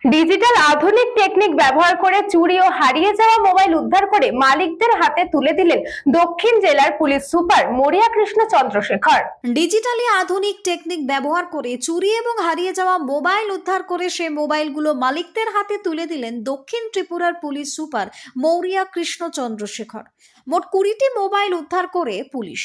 Digital আধুনিক technique ব্যবহার করে চুরি ও হারিয়ে যাওয়া মোবাইল উদ্ধার করে মালিকদের হাতে তুলে দিলেন দক্ষিণ জেলার পুলিশ সুপার মরিয়া কৃষ্ণ চন্দ্রশেখর। ডিজিটালি আধুনিক টেকনিক ব্যবহার করে চুরি এবং হারিয়ে যাওয়া মোবাইল উদ্ধার করে সে মোবাইলগুলো মালিকদের হাতে তুলে দিলেন দক্ষিণ ত্রিপুরার পুলিশ সুপার মৌরিয়া কৃষ্ণ চন্দ্রশেখর। মোট 20টি মোবাইল উদ্ধার করে পুলিশ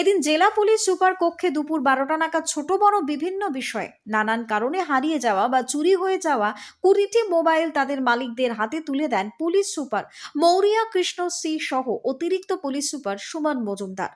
এদিন জেলা পুলিশ সুপার কক্ষে দুপুর 12টা নাগাদ ছোট বড় বিভিন্ন বিষয়ে নানান কারণে হারিয়ে যাওয়া বা চুরি হয়ে যাওয়া 20টি মোবাইল তাদের মালিকদের হাতে তুলে দেন police super Maurya Krishna C সহ অতিরিক্ত police super Suman Majumdar.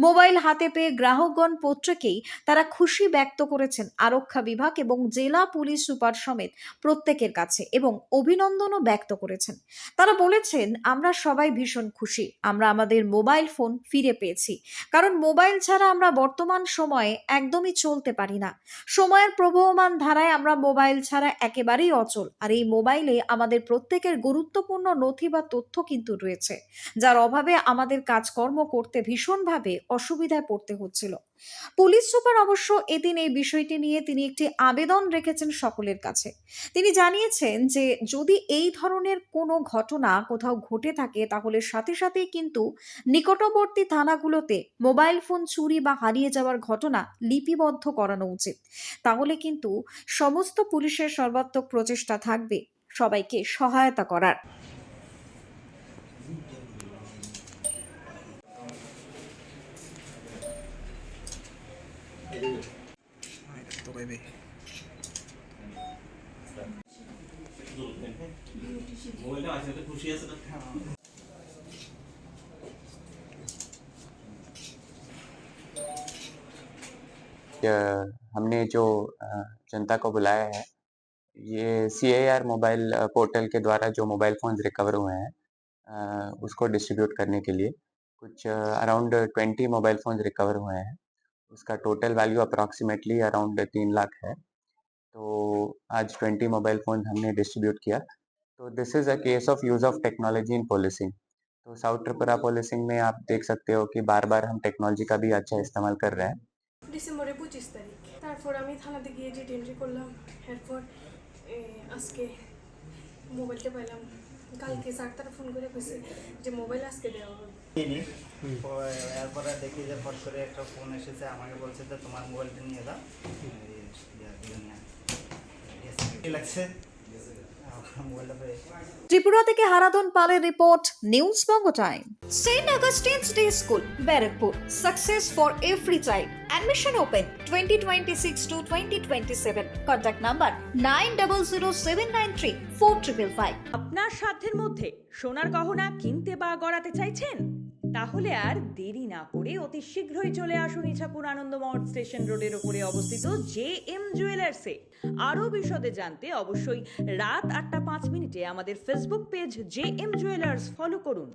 Mobile হাতে পেয়ে গ্রাহকগণ প্রত্যেকেই তারা খুশি ব্যক্ত করেছেন আরক্ষা বিভাগ এবং জেলা পুলিশ সুপার সমেত প্রত্যেকের কাছে এবং অভিনন্দনও ব্যক্ত করেছেন। তারা বলেছেন, আমরা সবাই ভীষণ খুশি, আমরা আমাদের মোবাইল ফোন ফিরে পেয়েছি, কারণ মোবাইল ছাড়া আমরা বর্তমান সময়ে একদমই চলতে পারি না। সময়ের প্রবহমান ধারায় আমরা মোবাইল ছাড়া একেবারেই অচল, আর এই মোবাইলে আমাদের প্রত্যেকের গুরুত্বপূর্ণ নথি বা তথ্য কিন্তু রয়েছে, যার অভাবে আমাদের কাজকর্ম করতে ভীষণভাবে অসুবিধায় পড়তে হচ্ছিল। পুলিশ সুপার অবশ্য এদিন এই বিষয়টি নিয়ে তিনি একটি আবেদন রেখেছেন সকলের কাছে। তিনি জানিয়েছেন যে যদি এই ধরনের কোনো ঘটনা কোথাও ঘটে থাকে তাহলে সাথে সাথেই কিন্তু নিকটবর্তী থানাগুলোতে মোবাইল ফোন চুরি বা হারিয়ে যাওয়ার ঘটনা লিপিবদ্ধ করানো উচিত। তাহলে কিন্তু সমস্ত পুলিশের সর্বাত্মক প্রচেষ্টা থাকবে সবাইকে সহায়তা করার। हमने जो जनता को बुलाया है, ये CAR मोबाइल पोर्टल के द्वारा जो मोबाइल फ़ोन्स रिकवर हुए हैं, उसको डिस्ट्रीब्यूट करने के लिए कुछ अराउंड 20 मोबाइल फ़ोन्स रिकवर हुए हैं। उसका total value approximately around 3 lakh है। तो आज 20 मोबाइल फ़ोन्स हमने डिस्ट्रीब्यूट किया। तो this is a case of use of technology in policing. तो साउथ त्रिपुरा पुलिसिंग में आप देख सकते हो कि बार-बार हम टेक्नोलॉजी का भी अच्छा इस्तेमाल कर रहे हैं। ডিসেম্বরের 25 তারিখ তারপর আমি থানাতে গিয়ে যে এন্ট্রি করলাম, এরপর আজকে মোবাইলটা পাইলাম। কালকে স্যার তারা ফোন করে কইছে যে মোবাইল আজকে দেওয়া হবে। এরপরে দেখি যে ফট করে একটা ফোন এসেছে, আমাকে বলছে যে তোমার মোবাইলটা নিয়ে যাও। লাগছে ত্রিপুরা থেকে হারাধন পালের report, news Banga time. Saint Augustine's day school, Barrackpore, success for every child. Admission open 2026 to 2027. Contact number 9007934555. আপনার সাধ্যের মধ্যে সোনার গহনা কিনতে বা গড়াতে চাইছেন? তাহলে আর দেরি না করে অতি শীঘ্রই চলে আসুন ইছাপুর আনন্দমঠ স্টেশন রোডের উপরে অবস্থিত JM জুয়েলার্সে। আরও বিশদে জানতে অবশ্যই রাত 8:05 আমাদের Facebook page JM jewellers follow করুন।